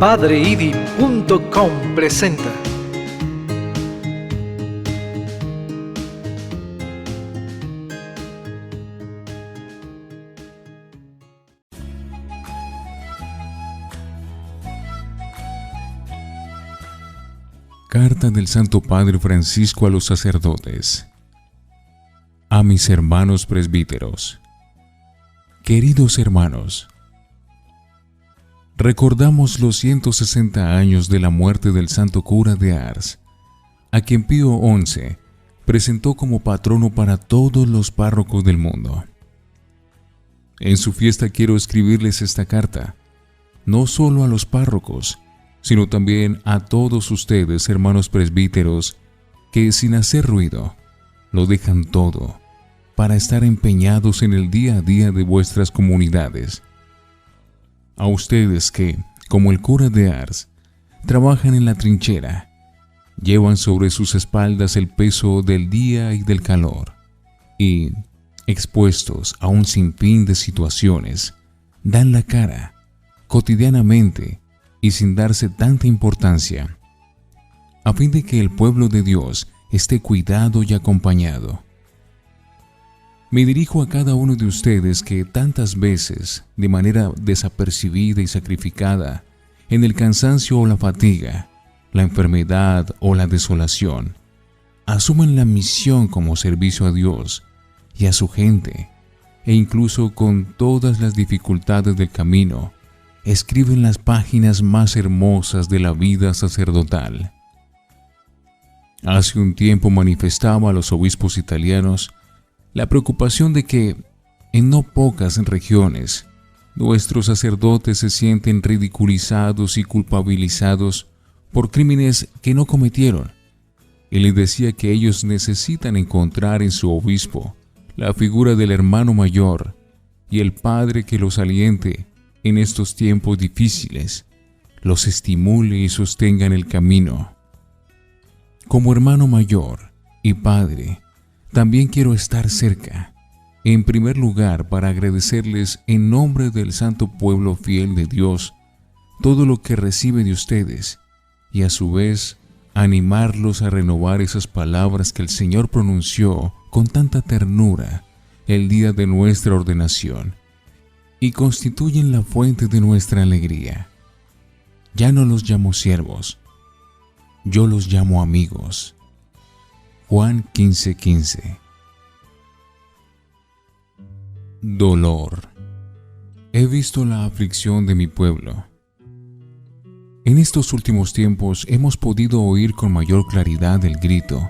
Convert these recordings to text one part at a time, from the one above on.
PadreIdi.com presenta Carta del Santo Padre Francisco a los sacerdotes. A mis hermanos presbíteros. Queridos hermanos, recordamos los 160 años de la muerte del santo cura de Ars, a quien Pío XI presentó como patrono para todos los párrocos del mundo. En su fiesta quiero escribirles esta carta, no solo a los párrocos, sino también a todos ustedes, hermanos presbíteros, que sin hacer ruido, lo dejan todo para estar empeñados en el día a día de vuestras comunidades. A ustedes que, como el cura de Ars, trabajan en la trinchera, llevan sobre sus espaldas el peso del día y del calor, y, expuestos a un sinfín de situaciones, dan la cara, cotidianamente, y sin darse tanta importancia, a fin de que el pueblo de Dios esté cuidado y acompañado. Me dirijo a cada uno de ustedes que tantas veces, de manera desapercibida y sacrificada, en el cansancio o la fatiga, la enfermedad o la desolación, asumen la misión como servicio a Dios y a su gente, e incluso con todas las dificultades del camino, escriben las páginas más hermosas de la vida sacerdotal. Hace un tiempo manifestaba a los obispos italianos la preocupación de que, en no pocas regiones, nuestros sacerdotes se sienten ridiculizados y culpabilizados por crímenes que no cometieron, y les decía que ellos necesitan encontrar en su obispo la figura del hermano mayor y el padre que los aliente en estos tiempos difíciles, los estimule y sostenga en el camino. Como hermano mayor y padre, también quiero estar cerca, en primer lugar para agradecerles en nombre del santo pueblo fiel de Dios todo lo que recibe de ustedes y a su vez animarlos a renovar esas palabras que el Señor pronunció con tanta ternura el día de nuestra ordenación y constituyen la fuente de nuestra alegría. Ya no los llamo siervos, yo los llamo amigos. Juan 15:15. Dolor. He visto la aflicción de mi pueblo. En estos últimos tiempos hemos podido oír con mayor claridad el grito,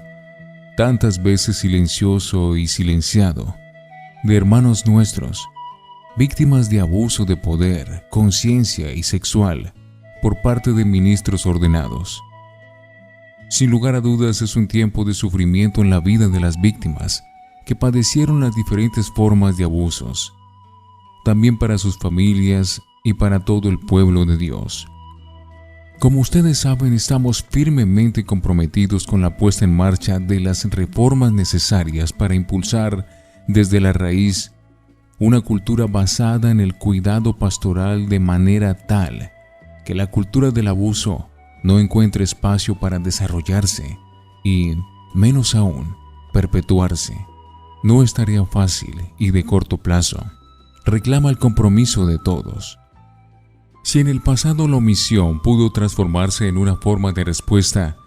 tantas veces silencioso y silenciado, de hermanos nuestros, víctimas de abuso de poder, conciencia y sexual por parte de ministros ordenados. Sin lugar a dudas es un tiempo de sufrimiento en la vida de las víctimas que padecieron las diferentes formas de abusos, también para sus familias y para todo el pueblo de Dios. Como ustedes saben, estamos firmemente comprometidos con la puesta en marcha de las reformas necesarias para impulsar desde la raíz una cultura basada en el cuidado pastoral de manera tal que la cultura del abuso no encuentre espacio para desarrollarse y, menos aún, perpetuarse. No es tarea fácil y de corto plazo. Reclama el compromiso de todos. Si en el pasado la omisión pudo transformarse en una forma de respuesta,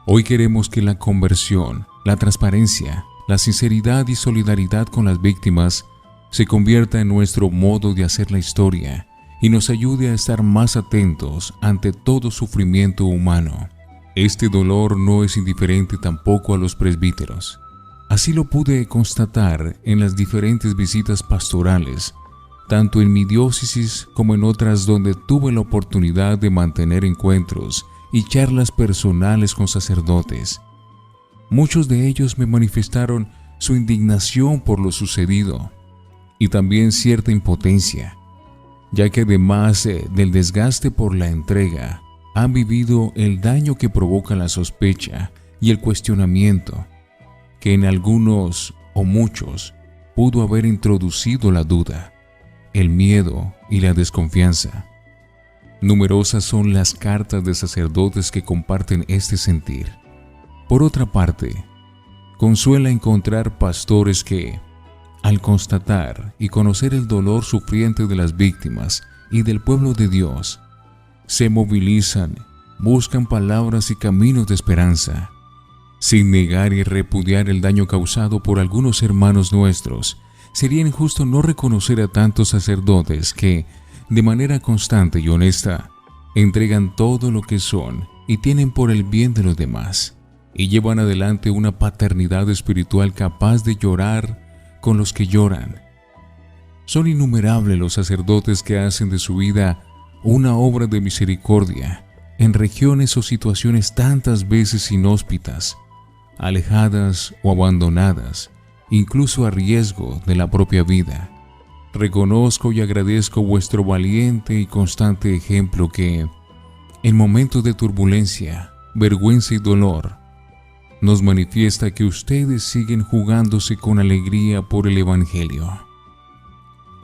hoy queremos que la conversión, la transparencia, la sinceridad y solidaridad con las víctimas se convierta en nuestro modo de hacer la historia y nos ayude a estar más atentos ante todo sufrimiento humano. Este dolor no es indiferente tampoco a los presbíteros. Así lo pude constatar en las diferentes visitas pastorales, tanto en mi diócesis como en otras donde tuve la oportunidad de mantener encuentros y charlas personales con sacerdotes. Muchos de ellos me manifestaron su indignación por lo sucedido y también cierta impotencia, ya que además del desgaste por la entrega, han vivido el daño que provoca la sospecha y el cuestionamiento, que en algunos o muchos pudo haber introducido la duda, el miedo y la desconfianza. Numerosas son las cartas de sacerdotes que comparten este sentir. Por otra parte, consuela encontrar pastores que, al constatar y conocer el dolor sufriente de las víctimas y del pueblo de Dios, se movilizan, buscan palabras y caminos de esperanza. Sin negar y repudiar el daño causado por algunos hermanos nuestros, sería injusto no reconocer a tantos sacerdotes que, de manera constante y honesta, entregan todo lo que son y tienen por el bien de los demás, y llevan adelante una paternidad espiritual capaz de llorar con los que lloran. Son innumerables los sacerdotes que hacen de su vida una obra de misericordia en regiones o situaciones tantas veces inhóspitas, alejadas o abandonadas, incluso a riesgo de la propia vida. Reconozco y agradezco vuestro valiente y constante ejemplo que, en momentos de turbulencia, vergüenza y dolor, nos manifiesta que ustedes siguen jugándose con alegría por el Evangelio.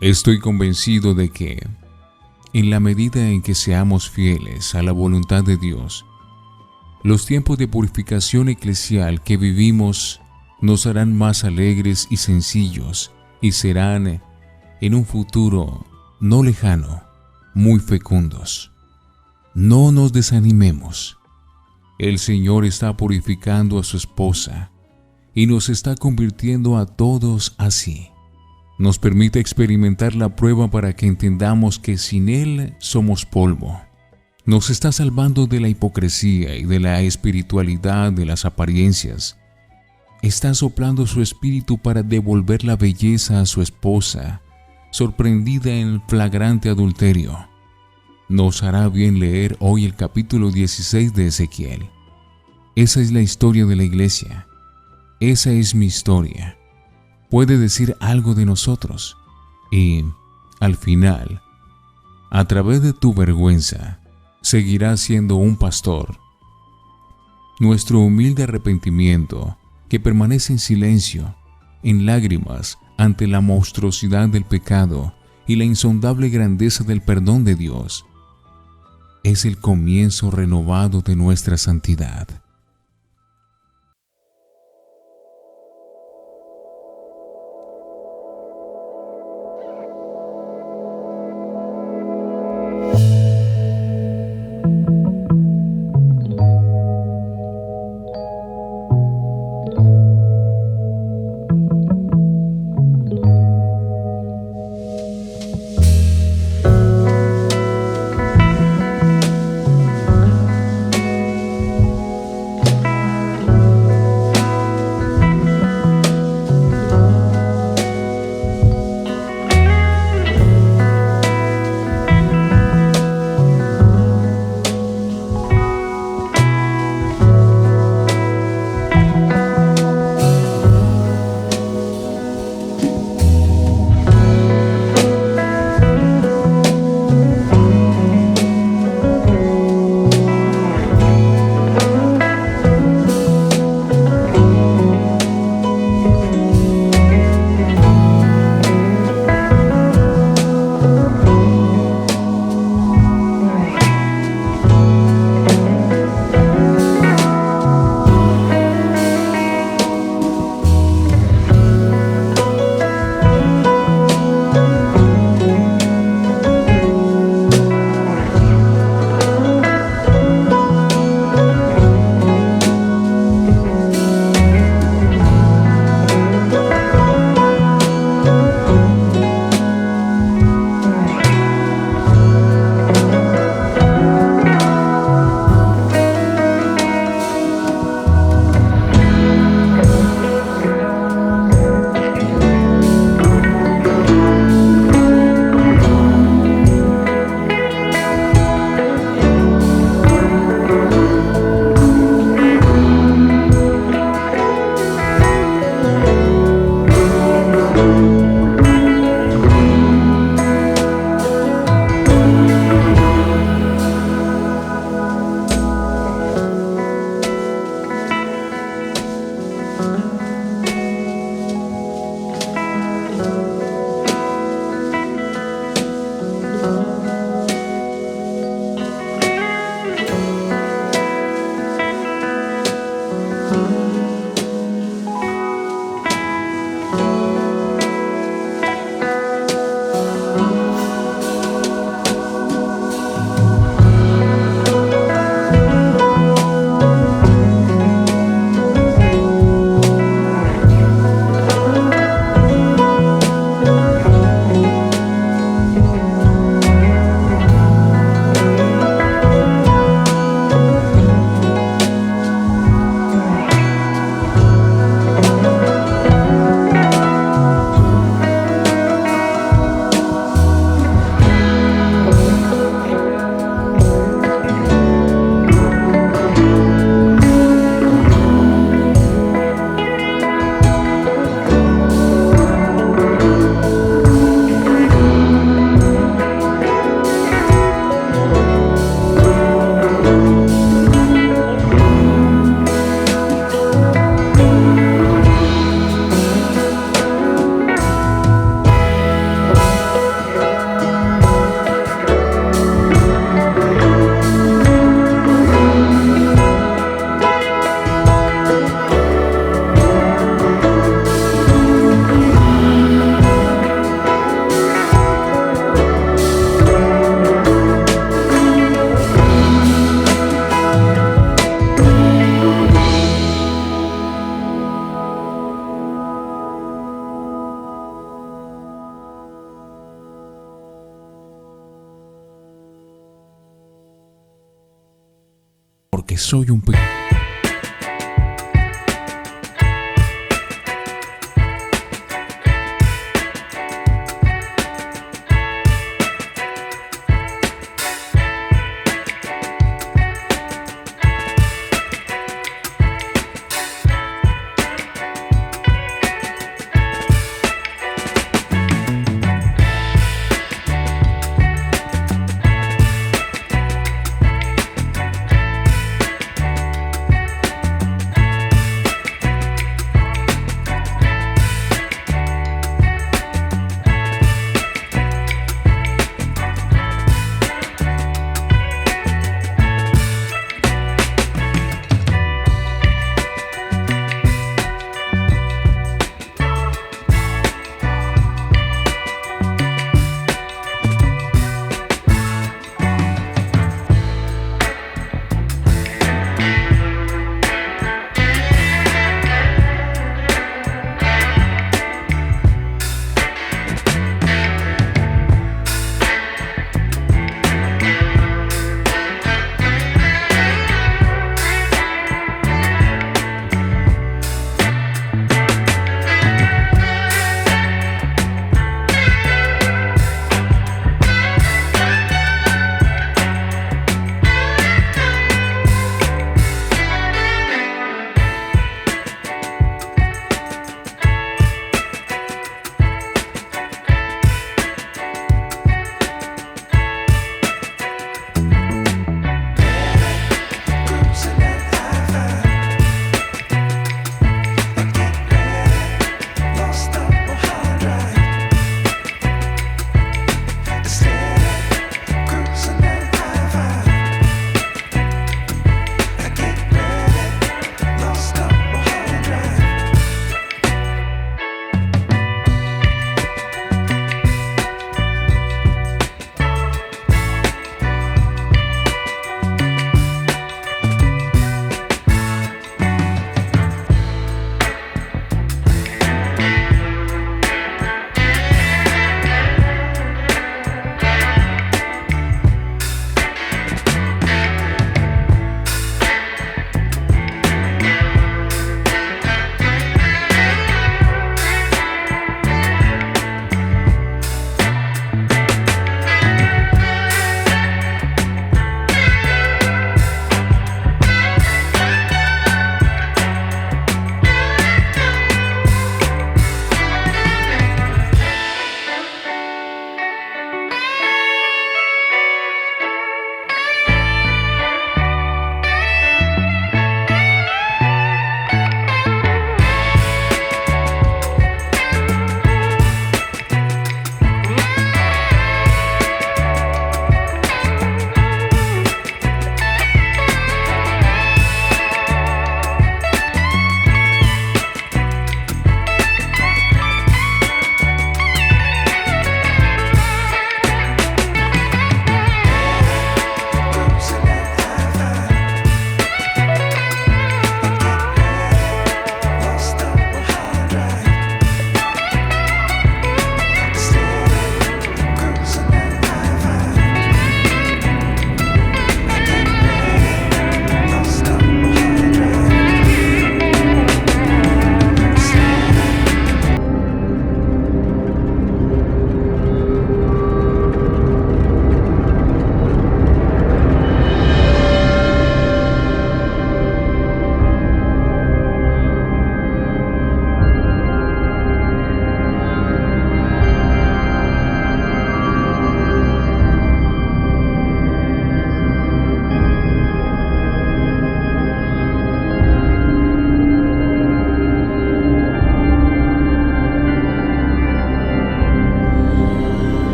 Estoy convencido de que, en la medida en que seamos fieles a la voluntad de Dios, los tiempos de purificación eclesial que vivimos nos harán más alegres y sencillos y serán, en un futuro no lejano, muy fecundos. No nos desanimemos. El Señor está purificando a su esposa y nos está convirtiendo a todos así. Nos permite experimentar la prueba para que entendamos que sin Él somos polvo. Nos está salvando de la hipocresía y de la espiritualidad de las apariencias. Está soplando su espíritu para devolver la belleza a su esposa, sorprendida en flagrante adulterio. Nos hará bien leer hoy el capítulo 16 de Ezequiel. Esa es la historia de la iglesia. Esa es mi historia. Puede decir algo de nosotros. Y, al final, a través de tu vergüenza, seguirás siendo un pastor. Nuestro humilde arrepentimiento, que permanece en silencio, en lágrimas, ante la monstruosidad del pecado y la insondable grandeza del perdón de Dios, es el comienzo renovado de nuestra santidad. porque soy un pequeño.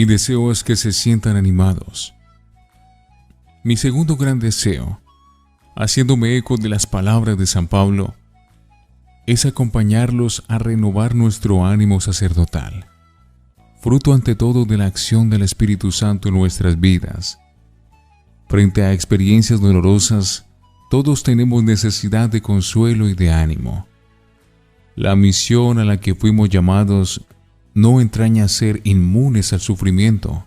Mi deseo es que se sientan animados. Mi segundo gran deseo, haciéndome eco de las palabras de San Pablo, es acompañarlos a renovar nuestro ánimo sacerdotal, fruto ante todo de la acción del Espíritu Santo en nuestras vidas. Frente a experiencias dolorosas, todos tenemos necesidad de consuelo y de ánimo. La misión a la que fuimos llamados no entraña ser inmunes al sufrimiento,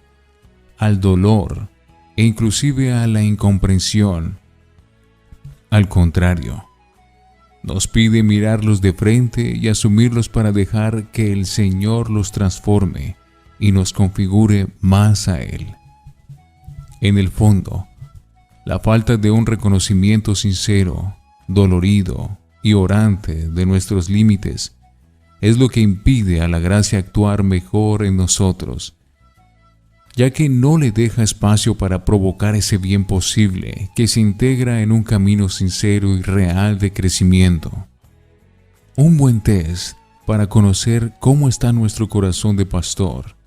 al dolor e inclusive a la incomprensión. Al contrario, nos pide mirarlos de frente y asumirlos para dejar que el Señor los transforme y nos configure más a Él. En el fondo, la falta de un reconocimiento sincero, dolorido y orante de nuestros límites es lo que impide a la gracia actuar mejor en nosotros, ya que no le deja espacio para provocar ese bien posible que se integra en un camino sincero y real de crecimiento. Un buen test para conocer cómo está nuestro corazón de pastor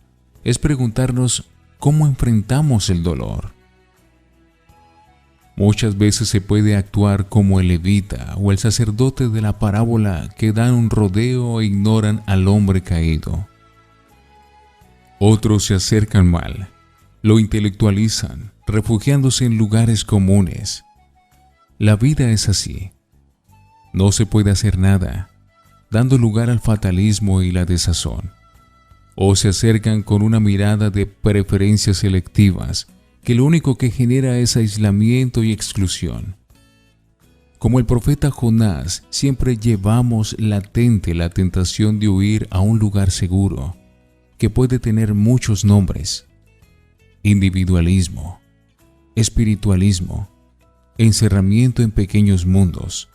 es preguntarnos cómo enfrentamos el dolor. Muchas veces se puede actuar como el levita o el sacerdote de la parábola que dan un rodeo e ignoran al hombre caído. Otros se acercan mal, lo intelectualizan, refugiándose en lugares comunes. La vida es así. No se puede hacer nada, dando lugar al fatalismo y la desazón. O se acercan con una mirada de preferencias selectivas, que lo único que genera es aislamiento y exclusión. Como el profeta Jonás, siempre llevamos latente la tentación de huir a un lugar seguro, que puede tener muchos nombres: individualismo, espiritualismo, encerramiento en pequeños mundos,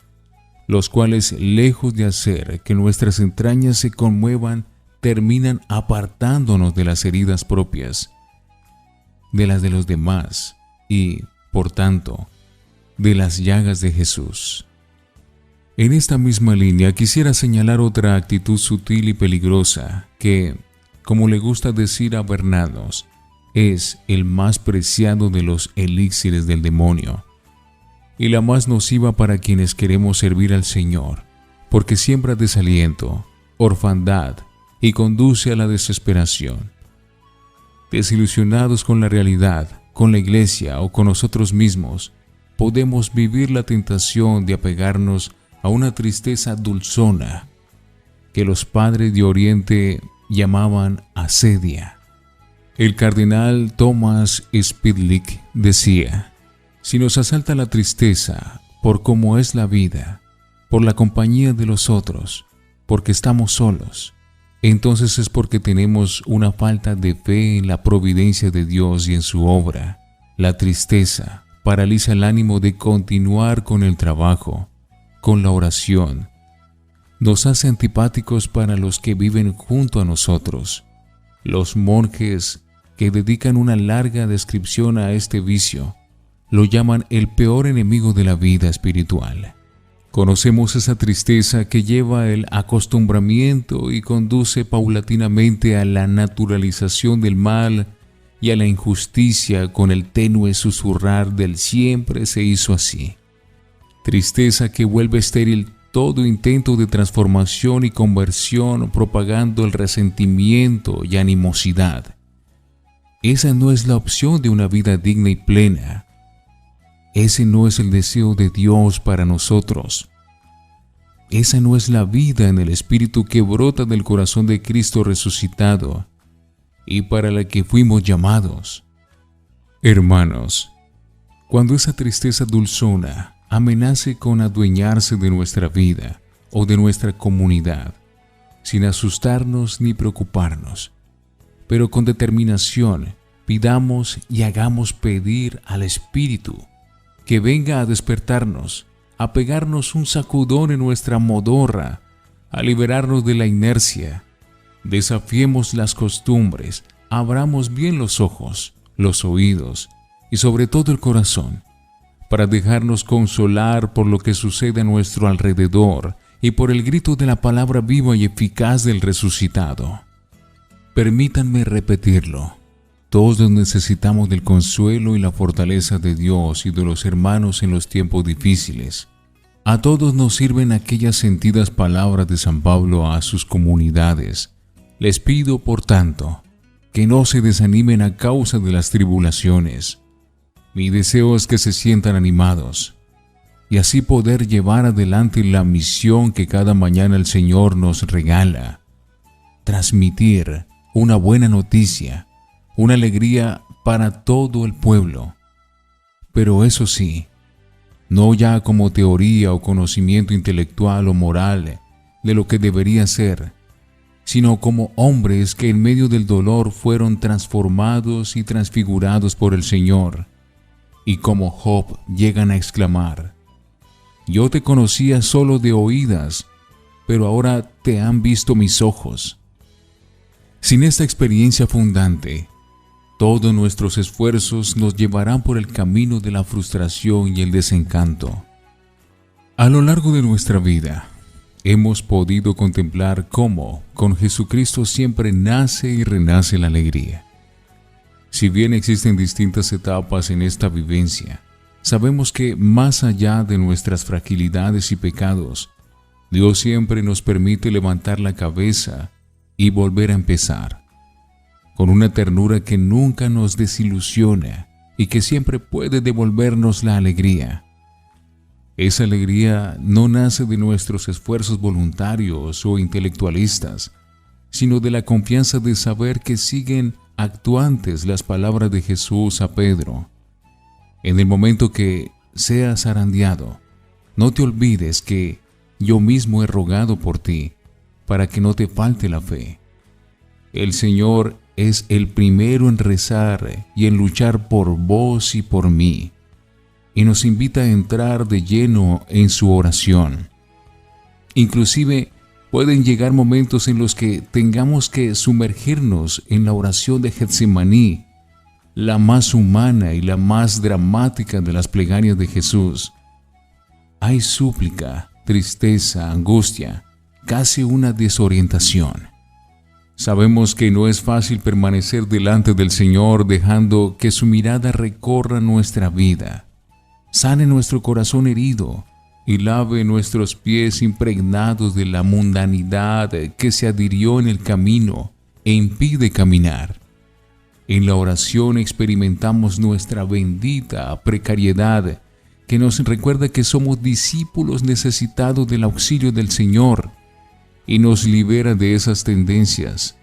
los cuales, lejos de hacer que nuestras entrañas se conmuevan, terminan apartándonos de las heridas propias, de las de los demás y, por tanto, de las llagas de Jesús. En esta misma línea quisiera señalar otra actitud sutil y peligrosa que, como le gusta decir a Bernanos, es el más preciado de los elixires del demonio y la más nociva para quienes queremos servir al Señor, porque siembra desaliento, orfandad y conduce a la desesperación. Desilusionados con la realidad, con la iglesia o con nosotros mismos, podemos vivir la tentación de apegarnos a una tristeza dulzona que los padres de Oriente llamaban asedia. El cardenal Thomas Spidlick decía: si nos asalta la tristeza por cómo es la vida, por la compañía de los otros, porque estamos solos, entonces es porque tenemos una falta de fe en la providencia de Dios y en su obra. La tristeza paraliza el ánimo de continuar con el trabajo, con la oración. Nos hace antipáticos para los que viven junto a nosotros. Los monjes, que dedican una larga descripción a este vicio, lo llaman el peor enemigo de la vida espiritual. Conocemos esa tristeza que lleva el acostumbramiento y conduce paulatinamente a la naturalización del mal y a la injusticia con el tenue susurrar del siempre se hizo así. Tristeza que vuelve estéril todo intento de transformación y conversión, propagando el resentimiento y animosidad. Esa no es la opción de una vida digna y plena. Ese no es el deseo de Dios para nosotros. Esa no es la vida en el Espíritu que brota del corazón de Cristo resucitado y para la que fuimos llamados. Hermanos, cuando esa tristeza dulzona amenace con adueñarse de nuestra vida o de nuestra comunidad, sin asustarnos ni preocuparnos, pero con determinación, pidamos y hagamos pedir al Espíritu que venga a despertarnos, a pegarnos un sacudón en nuestra modorra, a liberarnos de la inercia. Desafiemos las costumbres, abramos bien los ojos, los oídos y sobre todo el corazón, para dejarnos consolar por lo que sucede a nuestro alrededor y por el grito de la palabra viva y eficaz del resucitado. Permítanme repetirlo: Todos necesitamos del consuelo y la fortaleza de Dios y de los hermanos en los tiempos difíciles. A todos nos sirven aquellas sentidas palabras de San Pablo a sus comunidades. Les pido, por tanto, que no se desanimen a causa de las tribulaciones. Mi deseo es que se sientan animados y así poder llevar adelante la misión que cada mañana el Señor nos regala. Transmitir una buena noticia, una alegría para todo el pueblo. Pero eso sí, no ya como teoría o conocimiento intelectual o moral de lo que debería ser, sino como hombres que en medio del dolor fueron transformados y transfigurados por el Señor, y como Job llegan a exclamar: yo te conocía solo de oídas, pero ahora te han visto mis ojos. Sin esta experiencia fundante, todos nuestros esfuerzos nos llevarán por el camino de la frustración y el desencanto. A lo largo de nuestra vida, hemos podido contemplar cómo con Jesucristo siempre nace y renace la alegría. Si bien existen distintas etapas en esta vivencia, sabemos que más allá de nuestras fragilidades y pecados, Dios siempre nos permite levantar la cabeza y volver a empezar, con una ternura que nunca nos desilusiona y que siempre puede devolvernos la alegría. Esa alegría no nace de nuestros esfuerzos voluntarios o intelectualistas, sino de la confianza de saber que siguen actuantes las palabras de Jesús a Pedro: en el momento que seas zarandeado, no te olvides que yo mismo he rogado por ti, para que no te falte la fe. El Señor es el primero en rezar y en luchar por vos y por mí, y nos invita a entrar de lleno en su oración. Inclusive pueden llegar momentos en los que tengamos que sumergirnos en la oración de Getsemaní, la más humana y la más dramática de las plegarias de Jesús. Hay súplica, tristeza, angustia, casi una desorientación. Sabemos que no es fácil permanecer delante del Señor dejando que su mirada recorra nuestra vida, sane nuestro corazón herido y lave nuestros pies impregnados de la mundanidad que se adhirió en el camino e impide caminar. En la oración experimentamos nuestra bendita precariedad que nos recuerda que somos discípulos necesitados del auxilio del Señor y nos libera de esas tendencias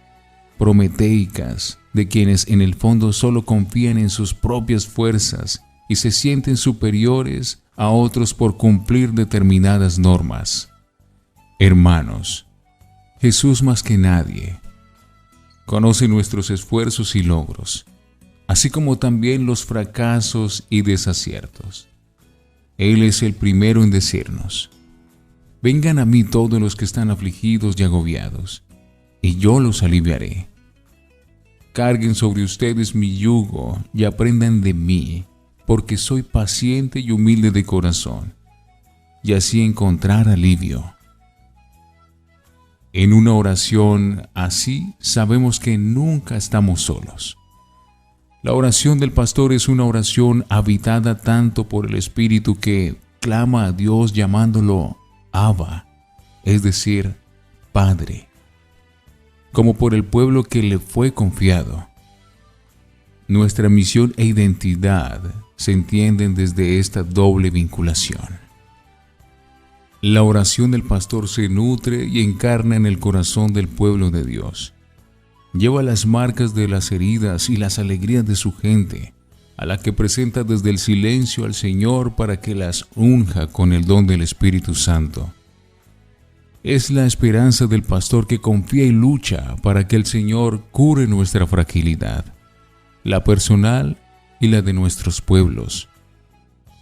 prometeicas de quienes en el fondo solo confían en sus propias fuerzas y se sienten superiores a otros por cumplir determinadas normas. Hermanos, Jesús más que nadie conoce nuestros esfuerzos y logros, así como también los fracasos y desaciertos. Él es el primero en decirnos: vengan a mí todos los que están afligidos y agobiados, y yo los aliviaré. Carguen sobre ustedes mi yugo y aprendan de mí, porque soy paciente y humilde de corazón, y así encontrar alivio. En una oración así sabemos que nunca estamos solos. La oración del pastor es una oración habitada tanto por el Espíritu que clama a Dios llamándolo Abba, es decir, Padre, como por el pueblo que le fue confiado. Nuestra misión e identidad se entienden desde esta doble vinculación. La oración del pastor se nutre y encarna en el corazón del pueblo de Dios. Lleva las marcas de las heridas y las alegrías de su gente, a la que presenta desde el silencio al Señor para que las unja con el don del Espíritu Santo. Es la esperanza del pastor que confía y lucha para que el Señor cure nuestra fragilidad, la personal y la de nuestros pueblos.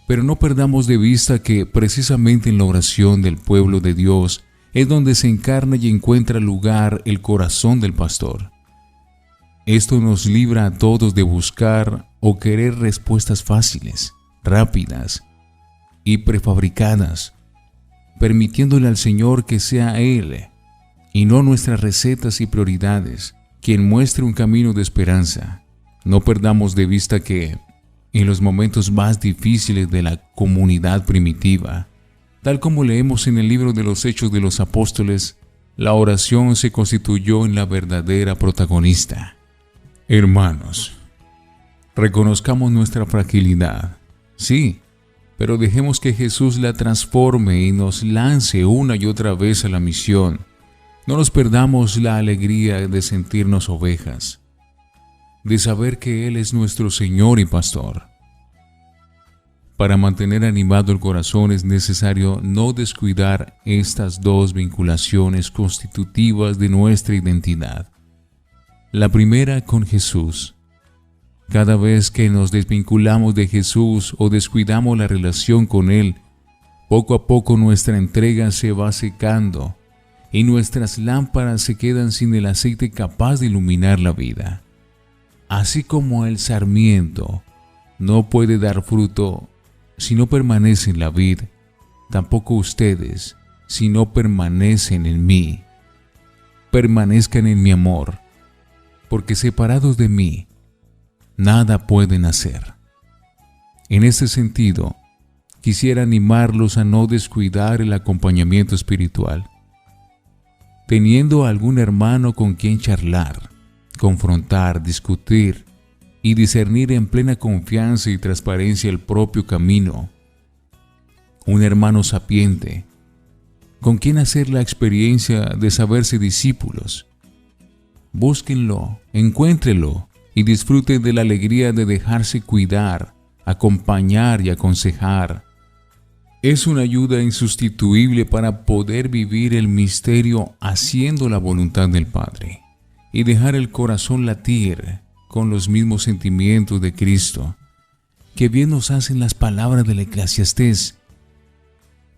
Pero no perdamos de vista que precisamente en la oración del pueblo de Dios es donde se encarna y encuentra lugar el corazón del pastor. Esto nos libra a todos de buscar o querer respuestas fáciles, rápidas y prefabricadas, permitiéndole al Señor que sea Él, y no nuestras recetas y prioridades, quien muestre un camino de esperanza, No perdamos de vista que en los momentos más difíciles de la comunidad primitiva, tal como leemos en el libro de los Hechos de los Apóstoles, la oración se constituyó en la verdadera protagonista. Hermanos, reconozcamos nuestra fragilidad, sí, pero dejemos que Jesús la transforme y nos lance una y otra vez a la misión. No nos perdamos la alegría de sentirnos ovejas, de saber que Él es nuestro Señor y Pastor. Para mantener animado el corazón es necesario no descuidar estas dos vinculaciones constitutivas de nuestra identidad. La primera con Jesús. Cada vez que nos desvinculamos de Jesús o descuidamos la relación con Él, poco a poco nuestra entrega se va secando y nuestras lámparas se quedan sin el aceite capaz de iluminar la vida. Así como el sarmiento no puede dar fruto si no permanece en la vid, tampoco ustedes si no permanecen en mí. Permanezcan en mi amor, porque separados de mí, nada pueden hacer. En este sentido, quisiera animarlos a no descuidar el acompañamiento espiritual. Teniendo algún hermano con quien charlar, confrontar, discutir y discernir en plena confianza y transparencia el propio camino. Un hermano sapiente, con quien hacer la experiencia de saberse discípulos. Búsquenlo, encuéntrenlo y disfruten de la alegría de dejarse cuidar, acompañar y aconsejar. Es una ayuda insustituible para poder vivir el misterio haciendo la voluntad del Padre y dejar el corazón latir con los mismos sentimientos de Cristo. Que bien nos hacen las palabras del Eclesiastés.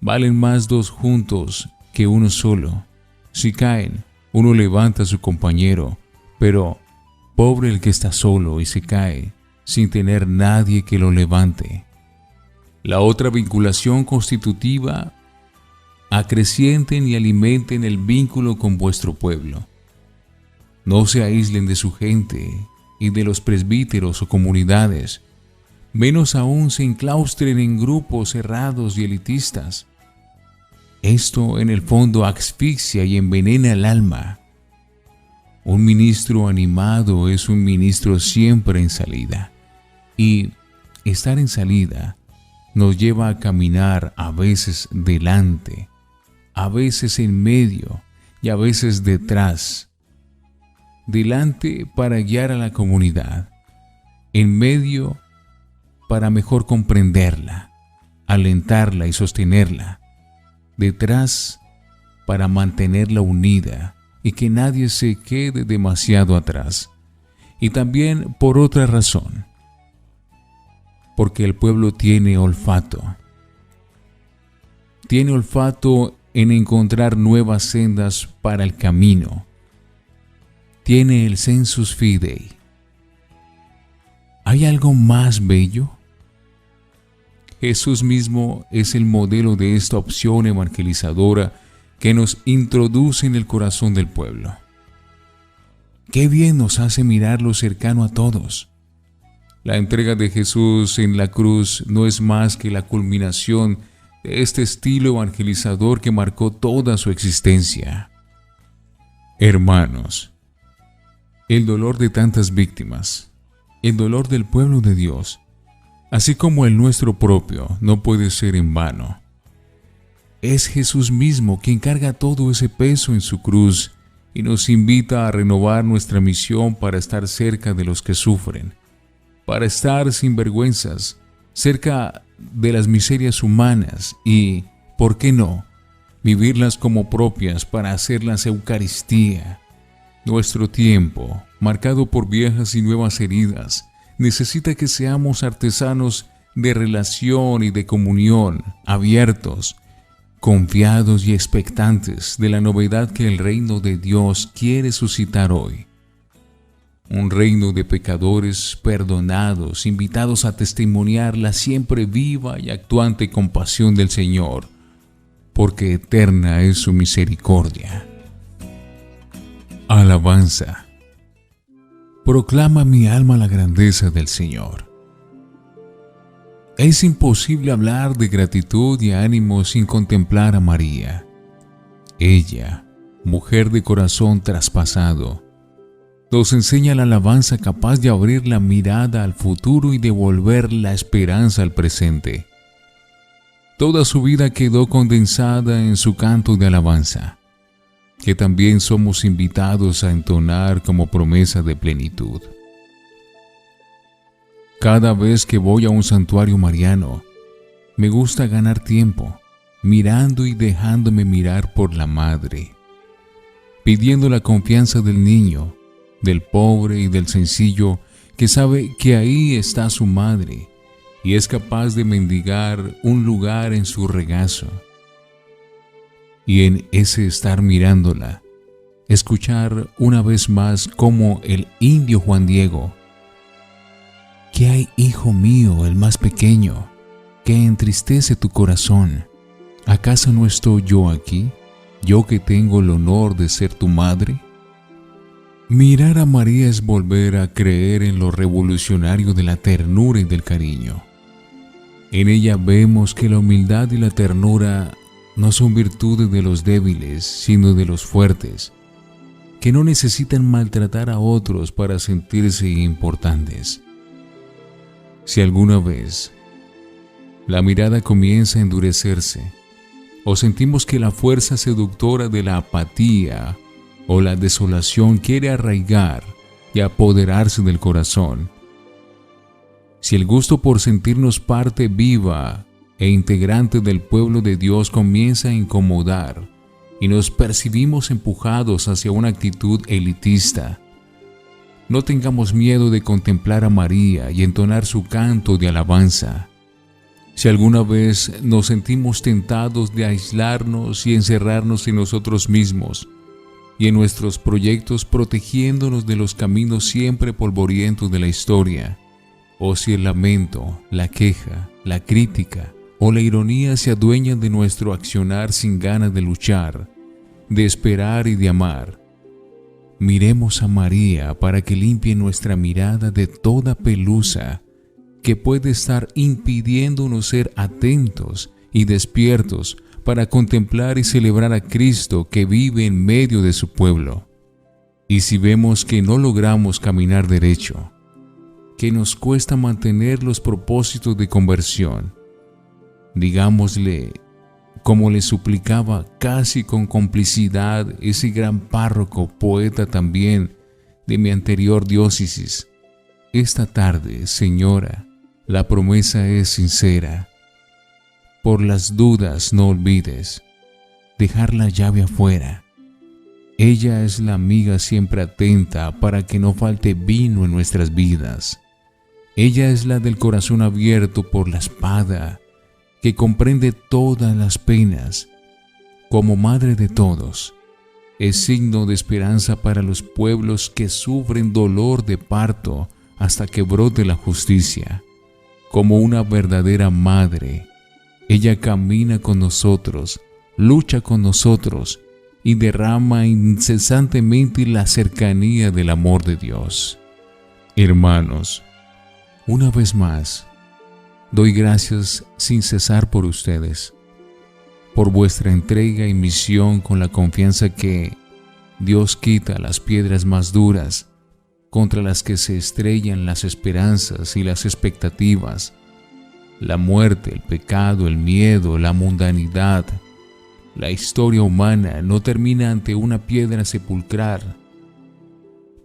Valen más dos juntos que uno solo. Si caen, uno levanta a su compañero, pero pobre el que está solo y se cae sin tener nadie que lo levante. La otra vinculación constitutiva: acrecienten y alimenten el vínculo con vuestro pueblo. No se aíslen de su gente y de los presbíteros o comunidades, menos aún se enclaustren en grupos cerrados y elitistas. Esto en el fondo asfixia y envenena el alma. Un ministro animado es un ministro siempre en salida, y estar en salida nos lleva a caminar a veces delante, a veces en medio y a veces detrás. Delante para guiar a la comunidad, en medio para mejor comprenderla, alentarla y sostenerla, detrás para mantenerla unida y que nadie se quede demasiado atrás. Y también por otra razón, porque el pueblo tiene olfato. Tiene olfato en encontrar nuevas sendas para el camino. Tiene el sensus fidei. ¿Hay algo más bello? Jesús mismo es el modelo de esta opción evangelizadora que nos introduce en el corazón del pueblo. Qué bien nos hace mirarlo cercano a todos. La entrega de Jesús en la cruz no es más que la culminación de este estilo evangelizador que marcó toda su existencia. Hermanos, el dolor de tantas víctimas, el dolor del pueblo de Dios, así como el nuestro propio, no puede ser en vano. Es Jesús mismo quien carga todo ese peso en su cruz y nos invita a renovar nuestra misión para estar cerca de los que sufren, para estar sin vergüenzas, cerca de las miserias humanas y, ¿por qué no?, vivirlas como propias para hacerlas Eucaristía. Nuestro tiempo, marcado por viejas y nuevas heridas, necesita que seamos artesanos de relación y de comunión, abiertos, confiados y expectantes de la novedad que el reino de Dios quiere suscitar hoy. Un reino de pecadores perdonados, invitados a testimoniar la siempre viva y actuante compasión del Señor, porque eterna es su misericordia. Alabanza. Proclama mi alma la grandeza del Señor. Es imposible hablar de gratitud y ánimo sin contemplar a María. Ella, mujer de corazón traspasado, nos enseña la alabanza capaz de abrir la mirada al futuro y devolver la esperanza al presente. Toda su vida quedó condensada en su canto de alabanza, que también somos invitados a entonar como promesa de plenitud. Cada vez que voy a un santuario mariano, me gusta ganar tiempo, mirando y dejándome mirar por la madre, pidiendo la confianza del niño, del pobre y del sencillo que sabe que ahí está su madre y es capaz de mendigar un lugar en su regazo. Y en ese estar mirándola, escuchar una vez más como el indio Juan Diego: ¿qué hay, hijo mío, el más pequeño, que entristece tu corazón? ¿Acaso no estoy yo aquí, yo que tengo el honor de ser tu madre? Mirar a María es volver a creer en lo revolucionario de la ternura y del cariño. En ella vemos que la humildad y la ternura no son virtudes de los débiles, sino de los fuertes, que no necesitan maltratar a otros para sentirse importantes. Si alguna vez la mirada comienza a endurecerse, o sentimos que la fuerza seductora de la apatía o la desolación quiere arraigar y apoderarse del corazón, si el gusto por sentirnos parte viva e integrante del pueblo de Dios comienza a incomodar y nos percibimos empujados hacia una actitud elitista, no tengamos miedo de contemplar a María y entonar su canto de alabanza. Si alguna vez nos sentimos tentados de aislarnos y encerrarnos en nosotros mismos y en nuestros proyectos protegiéndonos de los caminos siempre polvorientos de la historia, o si el lamento, la queja, la crítica o la ironía se adueñan de nuestro accionar sin ganas de luchar, de esperar y de amar, miremos a María para que limpie nuestra mirada de toda pelusa que puede estar impidiéndonos ser atentos y despiertos para contemplar y celebrar a Cristo que vive en medio de su pueblo. Y si vemos que no logramos caminar derecho, que nos cuesta mantener los propósitos de conversión, digámosle, como le suplicaba casi con complicidad ese gran párroco, poeta también de mi anterior diócesis: esta tarde, Señora, la promesa es sincera. Por las dudas no olvides dejar la llave afuera. Ella es la amiga siempre atenta para que no falte vino en nuestras vidas. Ella es la del corazón abierto por la espada, que comprende todas las penas. Como madre de todos, es signo de esperanza para los pueblos que sufren dolor de parto hasta que brote la justicia. Como una verdadera madre, ella camina con nosotros, lucha con nosotros y derrama incesantemente la cercanía del amor de Dios. Hermanos, una vez más, doy gracias sin cesar por ustedes, por vuestra entrega y misión con la confianza que Dios quita las piedras más duras contra las que se estrellan las esperanzas y las expectativas, la muerte, el pecado, el miedo, la mundanidad. La historia humana no termina ante una piedra sepulcral,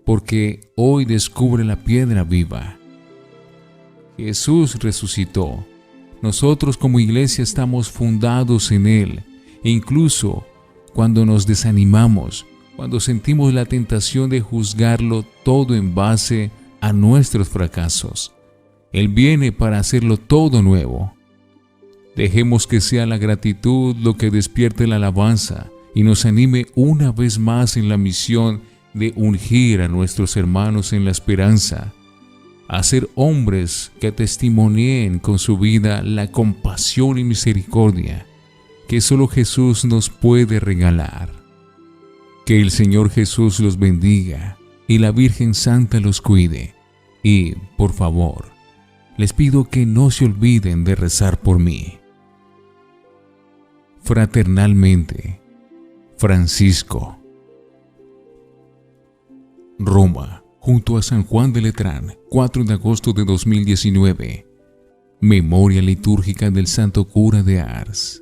porque hoy descubre la piedra viva. Jesús resucitó. Nosotros como iglesia estamos fundados en Él, e incluso cuando nos desanimamos, cuando sentimos la tentación de juzgarlo todo en base a nuestros fracasos, Él viene para hacerlo todo nuevo. Dejemos que sea la gratitud lo que despierte la alabanza y nos anime una vez más en la misión de ungir a nuestros hermanos en la esperanza, a ser hombres que testimonien con su vida la compasión y misericordia que solo Jesús nos puede regalar. Que el Señor Jesús los bendiga y la Virgen Santa los cuide. Y, por favor, les pido que no se olviden de rezar por mí. Fraternalmente, Francisco. Roma, junto a San Juan de Letrán, 4 de agosto de 2019. Memoria litúrgica del Santo Cura de Ars.